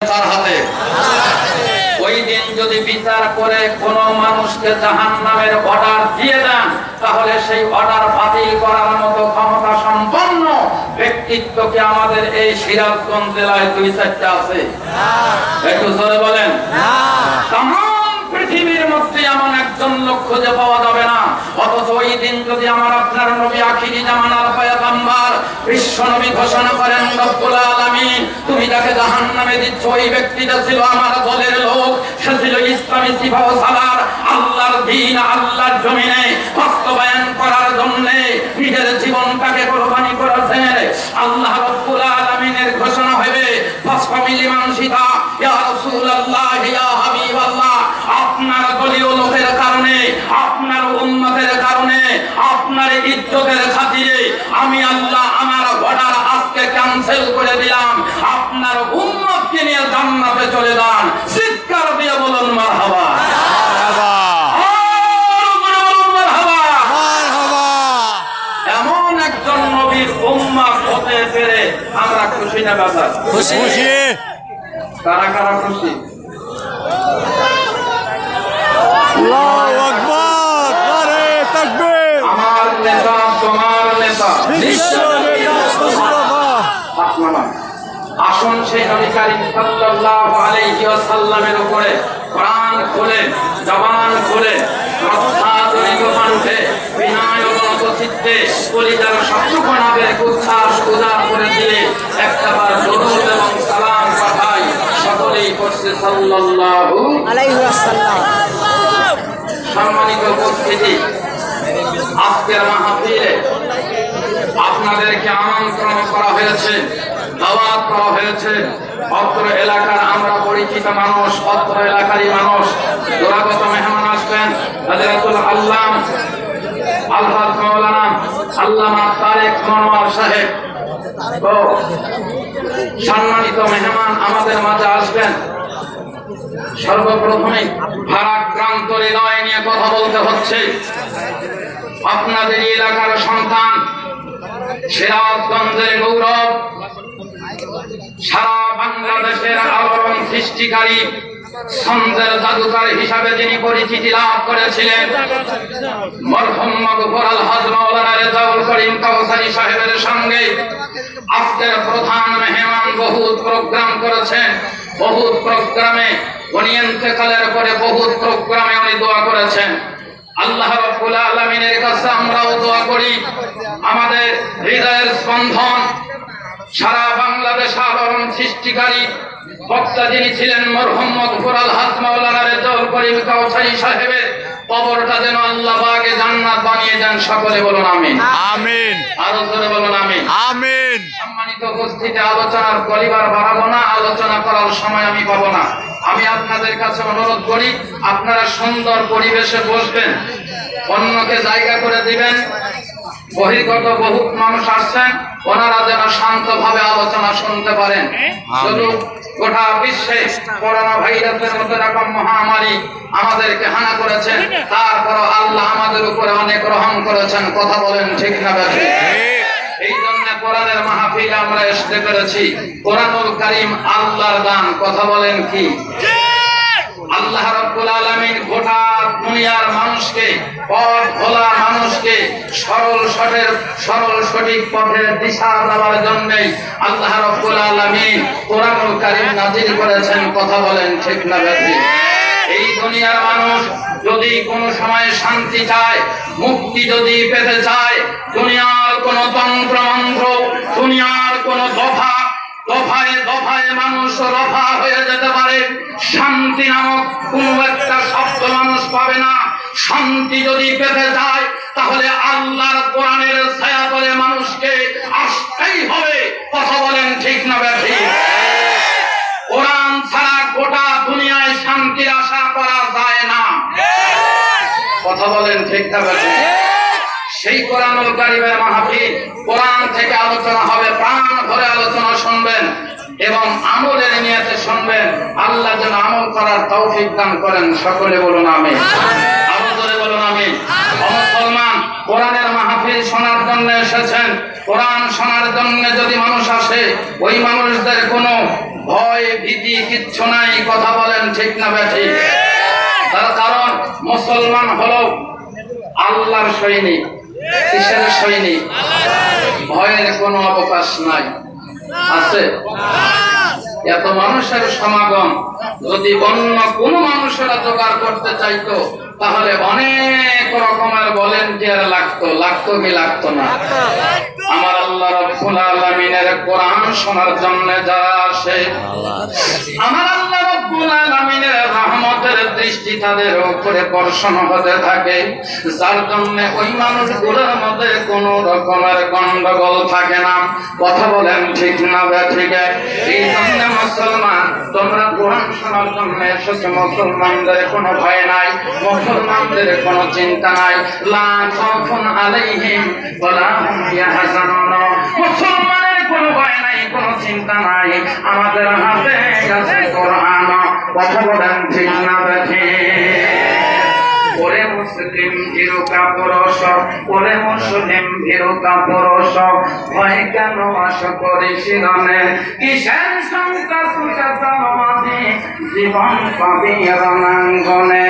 তার হাতে। ওই দিন যদি বিচার করে কোন মানুষকে জাহান্নামের অর্ডার দিয়ে দেন, তাহলে সেই অর্ডার বাতিল করার মতো ক্ষমতা সম্পন্ন ব্যক্তিত্বকে আমাদের এই সিরাজগঞ্জ জেলায় 2-4টা আছে। একটু জোরে বলেন। তামাম পৃথিবীর মধ্যে এমন একজন লোক খুঁজে পাওয়া যাবে না। অথচ ওই দিন যদি আমার আপনার নবী আখিরি জামানার পয়গম্বর বিশ্ব নবী ঘোষণা করেন, রব্বুল আলামিন তুমি যাকে জাহান্নামে দিচ্ছ ওই ব্যক্তিটা ছিল আমার দলের লোক, সে ছিল ইসলামী সিফা ও সালার আল্লাহর দ্বীন আল্লাহর জমিনে বাস্তবায়ন করার জন্য নিজের জীবনটাকে কোরবানি করেছেন। আল্লাহ রব্বুল আলামিনের ঘোষণা হবে ফাসফামিলি মানসিতা ইয়া রাসূলুল্লাহ ইয়া হাবিবাল্লাহ, আপনার দলীয় লোকের কারণে, আপনার উম্মতের কারণে, আপনার ইজ্জতের খাতিরে আমি আল্লাহ আমার অর্ডার আজকে ক্যান্সেল করে দিলাম। আপনার উম্মতকে নিয়ে জান্নাতে চলে যান। চিৎকার দিয়ে বলুন মারহাবা। এমন একজন নবীর উম্মত হতে পেরে আমরা খুশি না বাজার? খুশি। কারা কারা খুশি? আল্লাহু আকবার, নারে তাকবীর। আমার নেতা তোমার নেতা বিশ্ব নেতা মুস্তাফা। আসুন সেই নবী কারীম সাল্লাল্লাহু আলাইহি ওয়াসাল্লামের উপরে কোরআন খুলে, জবান খুলে, শ্রদ্ধাজড়িত কণ্ঠে, বিনয়গত চিত্তে, কলিজার সবটুকুনাকে উচ্ছ্বাস উজাড় করে দিয়ে একটাবার দরুদ এবং সালাম পাঠাই। সকলেই পড়ছে সাল্লাল্লাহু আলাইহি ওয়াসাল্লাম। সম্মানিত উপস্থিতি, আজকের মাহফিলে আপনাদেরকে আমন্ত্রণ করা হয়েছে, দাওয়াত করা হয়েছে। অত্র এলাকার আমরা পরিচিত মানুষ, অত্র এলাকারই মানুষ, দূরাগত মেহমান আসবেন। হযরতুল আল্লাম আলহাজ মাওলানা আল্লামা তারেক মনোয়ার সাহেব তো সম্মানিত মেহমান আমাদের মাঝে আসবেন। সর্বপ্রথমে ভারাক্রান্ত হৃদয় নিয়ে কথা বলতে হচ্ছে। আপনাদের এলাকার সন্তান, সিরাজগঞ্জের গৌরব, সারা বাংলাদেশের আলোড়ন সৃষ্টিকারী, ছন্দের জাদুকর হিসাবে যিনি পরিচিতি লাভ করেছিলেন, মরহুম মাগফুর আলহাজ মাওলানা রেজাউল করিম কাউসারী সাহেবের সঙ্গে আজকের প্রধান মেহমান বহুত প্রোগ্রাম করেছেন। বহুত প্রোগ্রামে উনি ইন্তেকালের পরে বহুত প্রোগ্রামে উনি দোয়া করেছেন। আল্লাহ রাব্বুল আলামিনের কাছে আমরাও দোয়া করি, আমাদের হৃদয়ের স্পন্দন, সারা বাংলাদেশ আলোড়ন সৃষ্টিকারী বক্তা যিনি ছিলেন মরহুম মাগফুর আলহাজ মাওলানা রেজাউল করিম কাউসারী সাহেবের কবরটা যেন আল্লাহ পাকে জান্নাত বানিয়ে দেন। সকলে বলুন আমিন। আমিন। আরো জোরে বলুন আমিন। আমিন। সম্মানিত উপস্থিতি, আলোচনার পরিবার বাড়াবো না, আলোচনা করার সময় আমি পাবো না। আমি আপনাদের কাছে অনুরোধ করি, আপনারা সুন্দর পরিবেশে বসবেন, অন্যকে জায়গা করে দিবেন। বহির্গত বহু মানুষ আসছেন, ওনারা যেন শান্তভাবে আলোচনা শুনতে পারেন। শুধু গোটা বিশ্বে করোনা ভাইরাসের মতো রকম মহামারী আমাদেরকে হানা করেছেন, তারপর আল্লাহ আমাদের উপরে অনেক রহম করেছেন। কথা বলেন ঠিক না বেঠিক? এই জন্য কোরআনের মাহফিলে আমরা আসতে পেরেছি। কোরআনুল কারীম আল্লাহর দান। কথা বলেন কি? আল্লাহ রাব্বুল আলামিন গোটা দুনিয়ার মানুষকে, পথ ভোলা মানুষকে সরল সঠিক পথের দিশা দেওয়ার জন্য আল্লাহ রাব্বুল আলামিন কোরআনুল কারীম নাযিল করেছেন। কথা বলেন ঠিক না বেঠিক? এই দুনিয়ার মানুষ যদি কোনো সময় শান্তি চায়, মুক্তি যদি পেতে চায়, দুনিয়ার কোন তন্ত্র মন্ত্র, দুনিয়ার কোন দফায় দফায় মানুষ রফা হয়ে যেতে পারে, শান্তি নামক কোন একটা শব্দ মানুষ পাবে না। শান্তি যদি পেতে যায় তাহলে আল্লাহর কোরআনের ছায়াতলে মানুষকে আসতেই হবে। কথা বলেন ঠিক না বেঠিক? কোরআন ছাড়া গোটা দুনিয়ায় শান্তির আশা করা যায় না। কথা বলেন ঠিক না বেঠিক? সেই কোরআনুল কারীমের মাহফিল, কোরআন থেকে আলোচনা হবে, প্রাণ ভরে আলোচনা শুনবেন এবং আমলের নিয়তে শুনবেন। আল্লাহ যেন আমল করার তৌফিক দান করেন। সকলে বলুন আমিন। আরো জোরে বলুন আমিন। মুসলমান, কোরআনের মাহফিল শোনার জন্য এসেছেন। কোরআন শোনার জন্য যদি মানুষ আসে, ওই মানুষদের কোনো ভয় ভীতি কিচ্ছু নাই। কথা বলেন ঠিক না বেঠিক? তার কারণ মুসলমান হলো আল্লাহর সৈনিক। কিসের সৈনিক? ভয়ের কোনো অবকাশ নাই। আছে? এত মানুষের সমাগম যদি অন্য কোন মানুষেরা জোগাড় করতে চাইতো তাহলে অনেক রকমের ভলেন্টিয়ার লাগতো কি লাগতো না? আমার আল্লাহ রাব্বুল আলামিনের কোরআন শোনার জন্য যারা আসে, আমার আল্লাহ রাব্বুল আলামিনের রহমতের দৃষ্টি তাদের উপরে বর্ষণ হতে থাকে, যার জন্য ওই মানুষগুলোর মধ্যে কোনো রকমের গন্ডগোল থাকে না। কথা বলেন ঠিক না বেঠিক? এই জন্য মুসলমান, তোমরা কোরআন শোনার জন্য এসেছো, মুসলমানদের কোনো ভয় নাই, মুসলমানদের কোনো চিন্তা নাই। লা খাউফুন আলাইহিম ওয়ালা হুম ইয়াহজানুন। মুসলমানের কোনো ভয় নাই, কোনো চিন্তা নাই, আমাদের হাতে আছে কোরআন। কথা বলেন ঠিক না বেঠিক? ওরে মুসলিম ভীরুকা পুরুষ, ওরে মুসলিম ভীরুকা পুরুষ, ভয় কেন আশা করিস রণে? কিসের শঙ্কা সুখে তমাদি জীবন পাবি রণাঙ্গনে।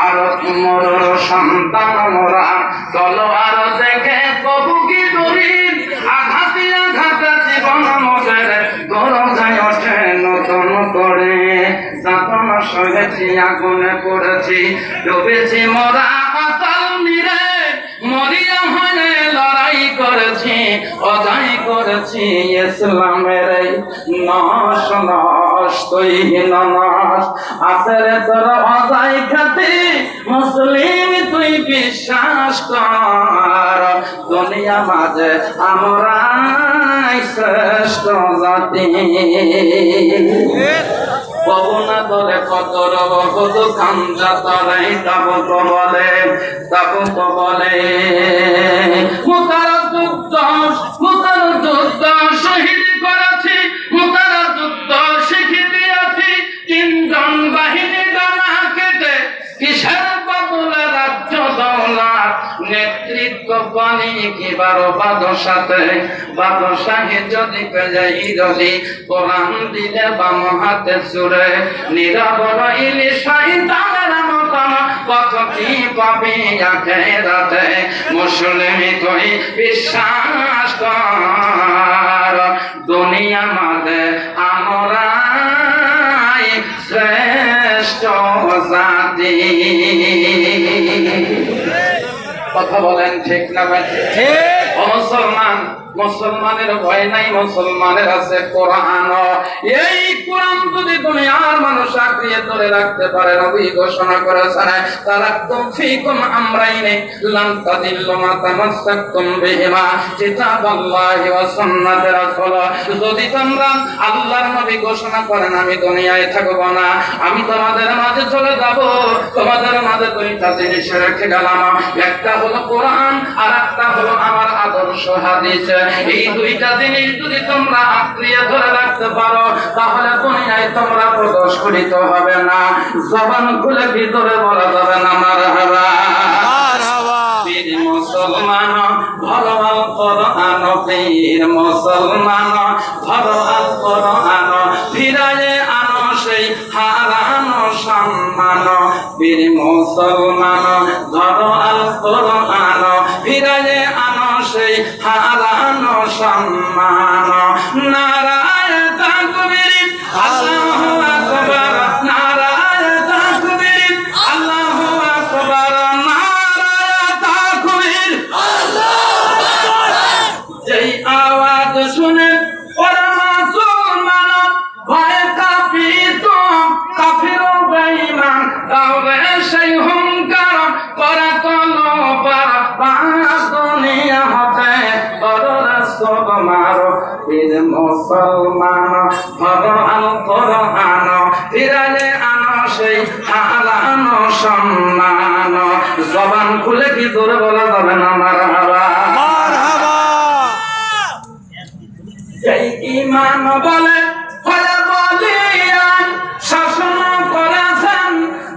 আর মোর সন্তান মোরা তলোয়ার দেখে কবু কি দূরি, আঘাতে আঘাতে জীবন মোদের গরজায় ওঠে নতুন করে। যাতনা সহেছি, আগুনে পড়েছি, ডুবেছি মোরা পাতাল নিরে, মরিয়া হয়ে লড়াই করেছি, অজয় করেছি ইসলামের নশ নশ তুইহীন নশ। আসরে তোর অজয় খাতি মুসলিম তুই বিশ্বাস কর, দুনিয়া মাঝে আমরাই শ্রেষ্ঠ জাতি। পবনা দলে কতর বহু খামজা তরাই তাবুক বলে, তাবুক বলে। মুতার যুদ্ধ শহীদ করেছি, মুতার যুদ্ধ শিখি দিয়েছি, তিনজন বাহিনী ডানা কেটে কিসের বদলে রাজ্য দৌলত, নেতৃত্ব পানি কিবার বাদশাতে, বাদশাহী যদি পেজাই যদি কোরআন দিলে বাম হাতে সুরে, নীরব রইলি শয়তানের মতন কত কি পাবি আখিরাতে। মুসলিম তুই বিশ্বাস কর, দুনিয়া মাঝে আমরাই শ্রেষ্ঠ জাতি। কথা বলেন ঠিক না বেঠিক? ও মুসলমান, মুসলমানের ভয় নাই, মুসলমানের আছে কোরআন। এই কোরআন যদি দুনিয়ার মানুষ আঁকড়িয়ে ধরে রাখতে পারে, নবী ঘোষণা করেছেন তারাকতুম ফীকুম আমরাইনি লান তাদিল্লু মা তামাসসাকতুম বিহিমা কিতাবাল্লাহি ওয়া সুন্নাতি রাসূল। যদি তোমরা, আল্লাহর নবী ঘোষণা করেন আমি দুনিয়ায় থাকব না, আমি তোমাদের মাঝে চলে যাব, তোমাদের মাঝে দুইটা জিনিস রেখে গেলাম, একটা হলো কোরআন আর একটা হলো আমার আদর্শ হাদিস। এই দুইটা জিনিস যদি তোমরা আঁকড়িয়ে ধরে রাখতে পারো তাহলে দুনিয়ায় তোমরা প্রদর্শিত হবে না, জবান খুলে ভিতরে বলা যাবে না মারহাবা। পীর মুসলমান ধরো আল কোরআন, পীর মুসলমান ধরো আল কোরআন, ফিরায়ে আনো সেই হারানো সম্মান। পীর মুসলমান ধরো আল কোরআন, ফিরায়ে আনো সেই হারানো সম্মান। নারায়ে তাকবীর, আল্লাহু আকবার, নারায়ে তাকবীর, আল্লাহু আকবার, নারায়ে তাকবীর, আল্লাহু আকবার। যেই আওয়াজ শুনে ওরা মুসলমান ভয়ে কাঁপিত, কাফির ও বেঈমান তাওরে সেই হুঙ্কার করে তলোয়ার, দুনিয়া হতে রাসূল মারো। পীর মুসলমান ধরো আল কোরআন, ফিরালে আনো সেই হারানো সম্মান। জবান খুলে কি জোরে বলা যাবে না মারহাবা? এই ঈমান বলে হয়ে বলিয়ান, শাসন করেছেন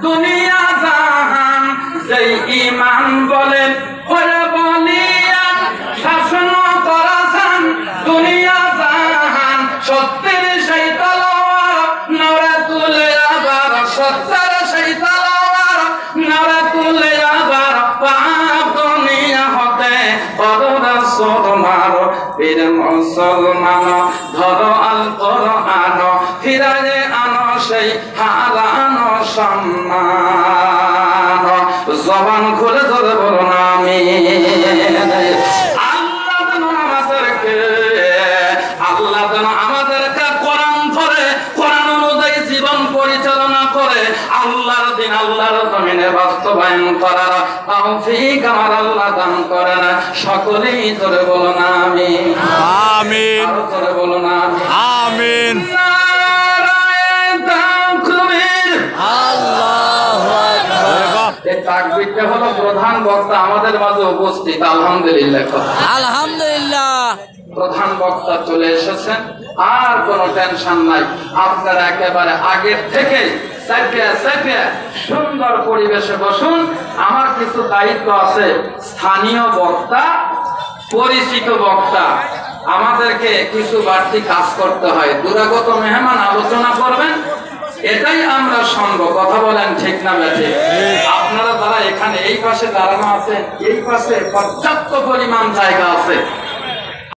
দুনিয়া জাহান। যেই ঈমান বলে হয়ে বলিয়ান, শাসন করেছেন দুনিয়া জাহান। সত্যের সেই তলোয়ার না বীর মুসলমান ধরো আল কোরআন ফিরায়ে আনো সেই হারানো সম্মান জবান খুলে ধরে বলুন আমিন আল্লাহ যেন আমাদেরকে কোরআন ধরে কোরআন অনুযায়ী জীবন পরিচালনা করে আল্লাহর দিন আল্লাহর জমিনে বাস্তবায়ন করার তৌফিক আমার আল্লাহ দান করেন সকলেই ধরে বলুন আমিন আমিন আরো ধরে বলুন আমিন আমিন নারায়ে তাকবীর আল্লাহু আকবার এই তাকবীরটা হলো প্রধান বক্তা আমাদের মাঝে উপস্থিত আলহামদুলিল্লাহ আলহামদুলিল্লাহ প্রধান বক্তা চলে এসেছেন আর কোনো টেনশন নাই আপনারা একেবারে আগের থেকে সুন্দর পরিবেশে বসুন আমার কিছু দায়িত্ব আছে স্থানীয় বক্তা পরিচিত বক্তা আমাদেরকে কিছু বাড়তি কাজ করতে হয় দূরাগত মেহমান আলোচনা করবেন এটাই আমরা সঙ্গ কথা বলেন ঠিক না বেঠিক আপনারা যারা এখানে এই পাশে দাঁড়ানো আছেন এই পাশে পর্যাপ্ত পরিমাণ জায়গা আছে